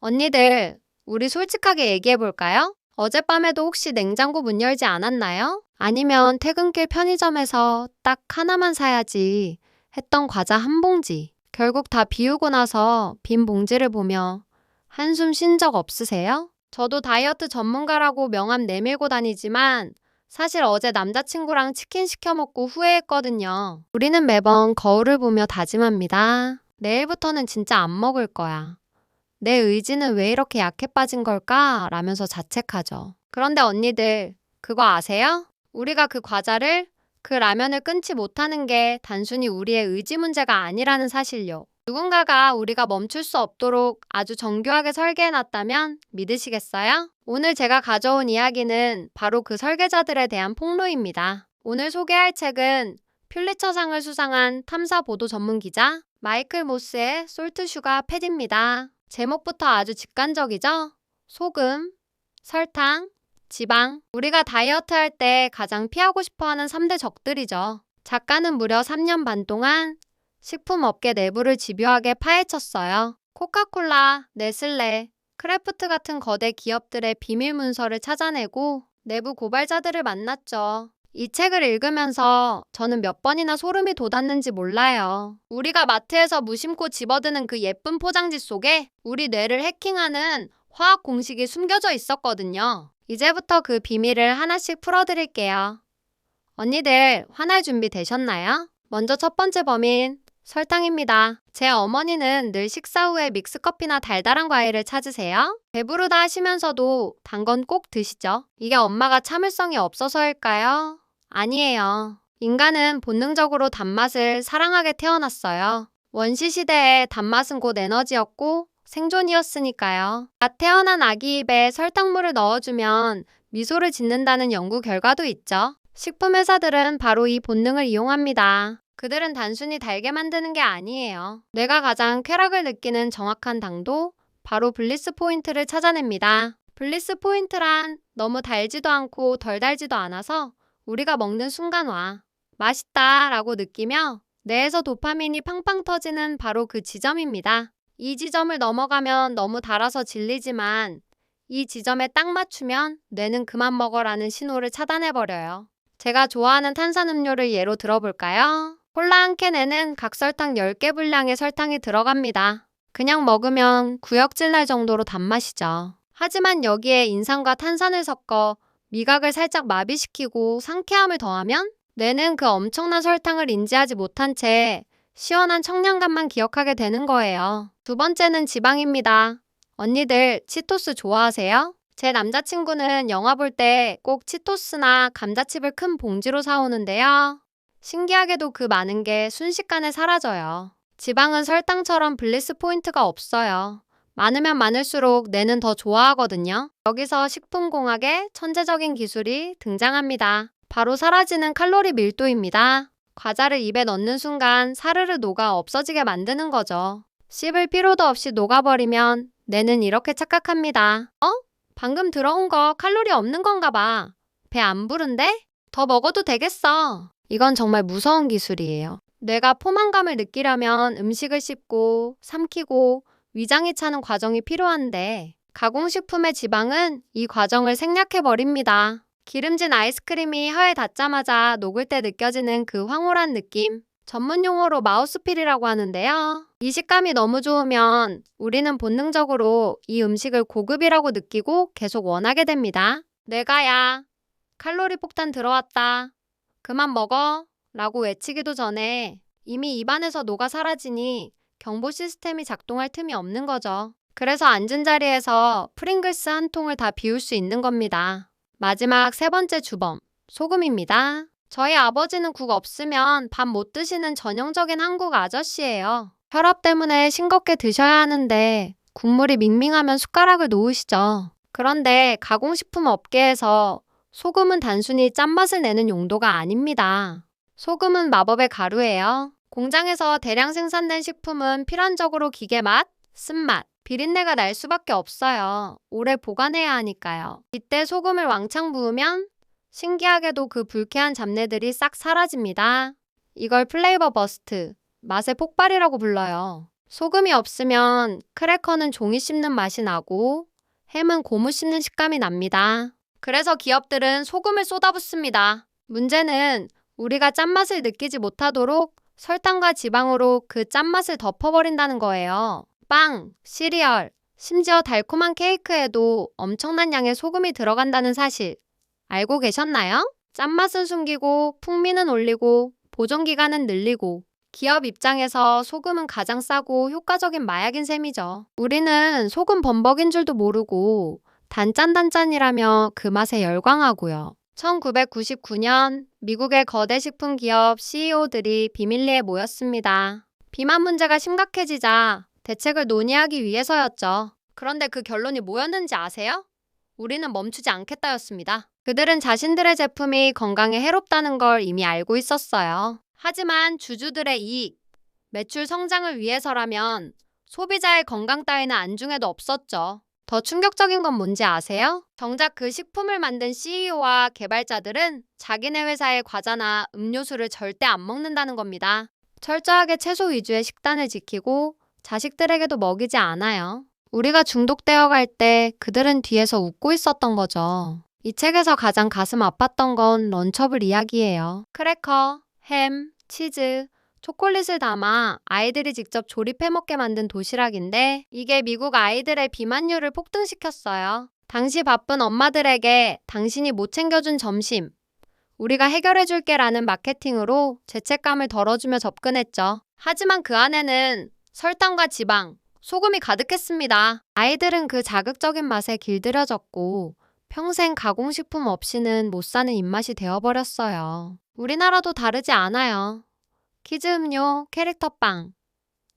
언니들, 우리 솔직하게 얘기해볼까요? 어젯밤에도 혹시 냉장고 문 열지 않았나요? 아니면 퇴근길 편의점에서 딱 하나만 사야지 했던 과자 한 봉지. 결국 다 비우고 나서 빈 봉지를 보며 한숨 쉰 적 없으세요? 저도 다이어트 전문가라고 명함 내밀고 다니지만 사실 어제 남자친구랑 치킨 시켜 먹고 후회했거든요. 우리는 매번 거울을 보며 다짐합니다. 내일부터는 진짜 안 먹을 거야. 내 의지는 왜 이렇게 약해 빠진 걸까? 라면서 자책하죠. 그런데 언니들, 그거 아세요? 우리가 그 과자를, 그 라면을 끊지 못하는 게 단순히 우리의 의지 문제가 아니라는 사실요. 누군가가 우리가 멈출 수 없도록 아주 정교하게 설계해놨다면 믿으시겠어요? 오늘 제가 가져온 이야기는 바로 그 설계자들에 대한 폭로입니다. 오늘 소개할 책은 퓰리처상을 수상한 탐사 보도 전문 기자 마이클 모스의 솔트 슈가 패드입니다. 제목부터 아주 직관적이죠? 소금, 설탕, 지방. 우리가 다이어트 할 때 가장 피하고 싶어하는 3대 적들이죠. 작가는 무려 3년 반 동안 식품업계 내부를 집요하게 파헤쳤어요. 코카콜라, 네슬레, 크래프트 같은 거대 기업들의 비밀 문서를 찾아내고 내부 고발자들을 만났죠. 이 책을 읽으면서 저는 몇 번이나 소름이 돋았는지 몰라요. 우리가 마트에서 무심코 집어드는 그 예쁜 포장지 속에 우리 뇌를 해킹하는 화학 공식이 숨겨져 있었거든요. 이제부터 그 비밀을 하나씩 풀어드릴게요. 언니들, 화날 준비 되셨나요? 먼저 첫 번째 범인, 설탕입니다. 제 어머니는 늘 식사 후에 믹스커피나 달달한 과일을 찾으세요. 배부르다 하시면서도 단 건 꼭 드시죠. 이게 엄마가 참을성이 없어서일까요? 아니에요. 인간은 본능적으로 단맛을 사랑하게 태어났어요. 원시 시대에 단맛은 곧 에너지였고 생존이었으니까요. 갓 태어난 아기 입에 설탕물을 넣어주면 미소를 짓는다는 연구 결과도 있죠. 식품회사들은 바로 이 본능을 이용합니다. 그들은 단순히 달게 만드는 게 아니에요. 뇌가 가장 쾌락을 느끼는 정확한 당도, 바로 블리스 포인트를 찾아냅니다. 블리스 포인트란 너무 달지도 않고 덜 달지도 않아서 우리가 먹는 순간 와 맛있다 라고 느끼며 뇌에서 도파민이 팡팡 터지는 바로 그 지점입니다. 이 지점을 넘어가면 너무 달아서 질리지만 이 지점에 딱 맞추면 뇌는 그만 먹어라는 신호를 차단해버려요. 제가 좋아하는 탄산음료를 예로 들어볼까요? 콜라 한 캔에는 각설탕 10개 분량의 설탕이 들어갑니다. 그냥 먹으면 구역질 날 정도로 단맛이죠. 하지만 여기에 인삼과 탄산을 섞어 미각을 살짝 마비시키고 상쾌함을 더하면 뇌는 그 엄청난 설탕을 인지하지 못한 채 시원한 청량감만 기억하게 되는 거예요. 두 번째는 지방입니다. 언니들, 치토스 좋아하세요? 제 남자친구는 영화 볼 때 꼭 치토스나 감자칩을 큰 봉지로 사오는데요. 신기하게도 그 많은 게 순식간에 사라져요. 지방은 설탕처럼 블리스 포인트가 없어요. 많으면 많을수록 뇌는 더 좋아하거든요. 여기서 식품공학의 천재적인 기술이 등장합니다. 바로 사라지는 칼로리 밀도입니다. 과자를 입에 넣는 순간 사르르 녹아 없어지게 만드는 거죠. 씹을 필요도 없이 녹아버리면 뇌는 이렇게 착각합니다. 방금 들어온 거 칼로리 없는 건가 봐. 배 안 부른데? 더 먹어도 되겠어. 이건 정말 무서운 기술이에요. 뇌가 포만감을 느끼려면 음식을 씹고 삼키고 위장이 차는 과정이 필요한데 가공식품의 지방은 이 과정을 생략해버립니다. 기름진 아이스크림이 혀에 닿자마자 녹을 때 느껴지는 그 황홀한 느낌. 전문 용어로 마우스필이라고 하는데요. 이 식감이 너무 좋으면 우리는 본능적으로 이 음식을 고급이라고 느끼고 계속 원하게 됩니다. 뇌가야, 칼로리 폭탄 들어왔다. 그만 먹어. 라고 외치기도 전에 이미 입안에서 녹아 사라지니 경보 시스템이 작동할 틈이 없는 거죠. 그래서 앉은 자리에서 프링글스 한 통을 다 비울 수 있는 겁니다. 마지막 세 번째 주범, 소금입니다. 저희 아버지는 국 없으면 밥 못 드시는 전형적인 한국 아저씨예요. 혈압 때문에 싱겁게 드셔야 하는데 국물이 밍밍하면 숟가락을 놓으시죠. 그런데 가공식품 업계에서 소금은 단순히 짠맛을 내는 용도가 아닙니다. 소금은 마법의 가루예요. 공장에서 대량 생산된 식품은 필연적으로 기계 맛, 쓴맛, 비린내가 날 수밖에 없어요. 오래 보관해야 하니까요. 이때 소금을 왕창 부으면 신기하게도 그 불쾌한 잡내들이 싹 사라집니다. 이걸 플레이버 버스트, 맛의 폭발이라고 불러요. 소금이 없으면 크래커는 종이 씹는 맛이 나고 햄은 고무 씹는 식감이 납니다. 그래서 기업들은 소금을 쏟아붓습니다. 문제는 우리가 짠맛을 느끼지 못하도록 설탕과 지방으로 그 짠맛을 덮어버린다는 거예요. 빵, 시리얼, 심지어 달콤한 케이크에도 엄청난 양의 소금이 들어간다는 사실 알고 계셨나요? 짠맛은 숨기고 풍미는 올리고 보존기간은 늘리고 기업 입장에서 소금은 가장 싸고 효과적인 마약인 셈이죠. 우리는 소금 범벅인 줄도 모르고 단짠단짠이라며 그 맛에 열광하고요. 1999년 미국의 거대 식품 기업 CEO들이 비밀리에 모였습니다. 비만 문제가 심각해지자 대책을 논의하기 위해서였죠. 그런데 그 결론이 뭐였는지 아세요? 우리는 멈추지 않겠다였습니다. 그들은 자신들의 제품이 건강에 해롭다는 걸 이미 알고 있었어요. 하지만 주주들의 이익, 매출 성장을 위해서라면 소비자의 건강 따위는 안중에도 없었죠. 더 충격적인 건 뭔지 아세요? 정작 그 식품을 만든 CEO와 개발자들은 자기네 회사의 과자나 음료수를 절대 안 먹는다는 겁니다. 철저하게 채소 위주의 식단을 지키고 자식들에게도 먹이지 않아요. 우리가 중독되어 갈 때 그들은 뒤에서 웃고 있었던 거죠. 이 책에서 가장 가슴 아팠던 건 런처블 이야기예요. 크래커, 햄, 치즈, 초콜릿을 담아 아이들이 직접 조립해 먹게 만든 도시락인데 이게 미국 아이들의 비만율을 폭등시켰어요. 당시 바쁜 엄마들에게 당신이 못 챙겨준 점심, 우리가 해결해줄게 라는 마케팅으로 죄책감을 덜어주며 접근했죠. 하지만 그 안에는 설탕과 지방, 소금이 가득했습니다. 아이들은 그 자극적인 맛에 길들여졌고 평생 가공식품 없이는 못 사는 입맛이 되어버렸어요. 우리나라도 다르지 않아요. 키즈 음료, 캐릭터빵.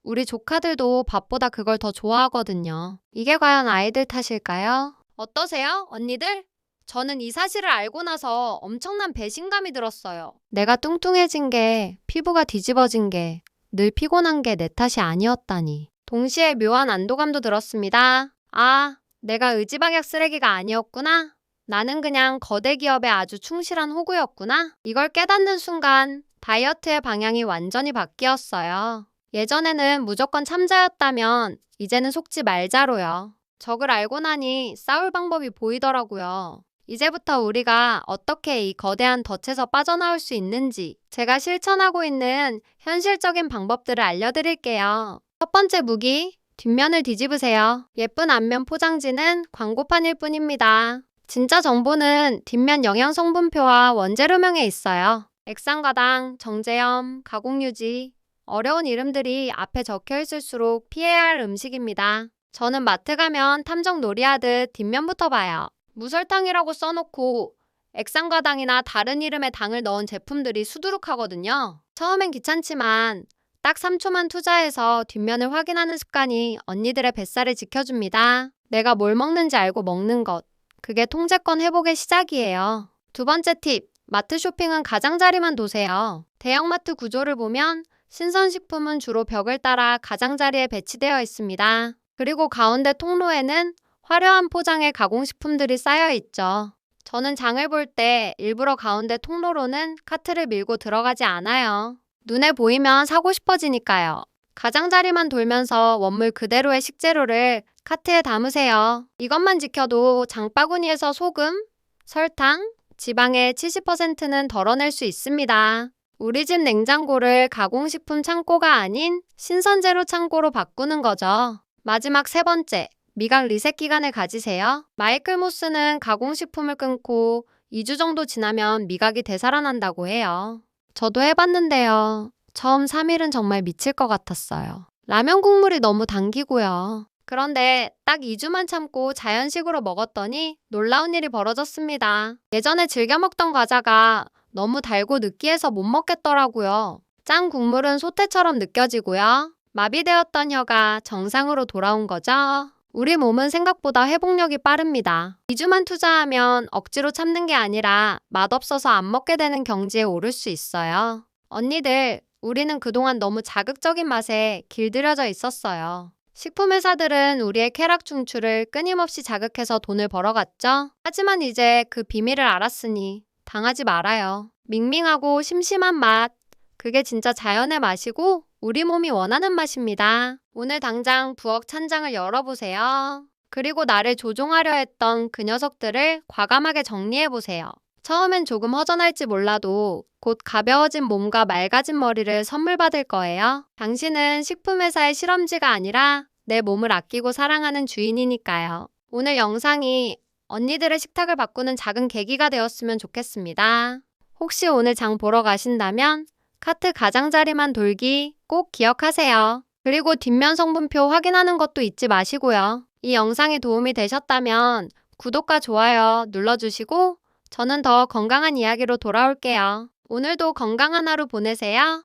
우리 조카들도 밥보다 그걸 더 좋아하거든요. 이게 과연 아이들 탓일까요? 어떠세요, 언니들? 저는 이 사실을 알고 나서 엄청난 배신감이 들었어요. 내가 뚱뚱해진 게, 피부가 뒤집어진 게, 늘 피곤한 게 내 탓이 아니었다니. 동시에 묘한 안도감도 들었습니다. 아, 내가 의지박약 쓰레기가 아니었구나. 나는 그냥 거대 기업에 아주 충실한 호구였구나. 이걸 깨닫는 순간 다이어트의 방향이 완전히 바뀌었어요. 예전에는 무조건 참자였다면 이제는 속지 말자로요. 적을 알고 나니 싸울 방법이 보이더라고요. 이제부터 우리가 어떻게 이 거대한 덫에서 빠져나올 수 있는지 제가 실천하고 있는 현실적인 방법들을 알려드릴게요. 첫 번째 무기, 뒷면을 뒤집으세요. 예쁜 앞면 포장지는 광고판일 뿐입니다. 진짜 정보는 뒷면 영양성분표와 원재료명에 있어요. 액상과당, 정제염, 가공유지, 어려운 이름들이 앞에 적혀 있을수록 피해야 할 음식입니다. 저는 마트 가면 탐정 놀이하듯 뒷면부터 봐요. 무설탕이라고 써놓고 액상과당이나 다른 이름의 당을 넣은 제품들이 수두룩하거든요. 처음엔 귀찮지만 딱 3초만 투자해서 뒷면을 확인하는 습관이 언니들의 뱃살을 지켜줍니다. 내가 뭘 먹는지 알고 먹는 것. 그게 통제권 회복의 시작이에요. 두 번째 팁. 마트 쇼핑은 가장자리만 도세요. 대형마트 구조를 보면 신선식품은 주로 벽을 따라 가장자리에 배치되어 있습니다. 그리고 가운데 통로에는 화려한 포장의 가공식품들이 쌓여 있죠. 저는 장을 볼 때 일부러 가운데 통로로는 카트를 밀고 들어가지 않아요. 눈에 보이면 사고 싶어지니까요. 가장자리만 돌면서 원물 그대로의 식재료를 카트에 담으세요. 이것만 지켜도 장바구니에서 소금, 설탕, 지방의 70%는 덜어낼 수 있습니다. 우리 집 냉장고를 가공식품 창고가 아닌 신선재료 창고로 바꾸는 거죠. 마지막 세 번째, 미각 리셋 기간을 가지세요. 마이클 모스는 가공식품을 끊고 2주 정도 지나면 미각이 되살아난다고 해요. 저도 해봤는데요. 처음 3일은 정말 미칠 것 같았어요. 라면 국물이 너무 당기고요. 그런데 딱 2주만 참고 자연식으로 먹었더니 놀라운 일이 벌어졌습니다. 예전에 즐겨 먹던 과자가 너무 달고 느끼해서 못 먹겠더라고요. 짠 국물은 소태처럼 느껴지고요. 마비되었던 혀가 정상으로 돌아온 거죠. 우리 몸은 생각보다 회복력이 빠릅니다. 2주만 투자하면 억지로 참는 게 아니라 맛없어서 안 먹게 되는 경지에 오를 수 있어요. 언니들, 우리는 그동안 너무 자극적인 맛에 길들여져 있었어요. 식품회사들은 우리의 쾌락 중추를 끊임없이 자극해서 돈을 벌어갔죠. 하지만 이제 그 비밀을 알았으니 당하지 말아요. 밍밍하고 심심한 맛, 그게 진짜 자연의 맛이고 우리 몸이 원하는 맛입니다. 오늘 당장 부엌 찬장을 열어보세요. 그리고 나를 조종하려 했던 그 녀석들을 과감하게 정리해보세요. 처음엔 조금 허전할지 몰라도 곧 가벼워진 몸과 맑아진 머리를 선물 받을 거예요. 당신은 식품회사의 실험지가 아니라 내 몸을 아끼고 사랑하는 주인이니까요. 오늘 영상이 언니들의 식탁을 바꾸는 작은 계기가 되었으면 좋겠습니다. 혹시 오늘 장 보러 가신다면 카트 가장자리만 돌기 꼭 기억하세요. 그리고 뒷면 성분표 확인하는 것도 잊지 마시고요. 이 영상이 도움이 되셨다면 구독과 좋아요 눌러주시고 저는 더 건강한 이야기로 돌아올게요. 오늘도 건강한 하루 보내세요.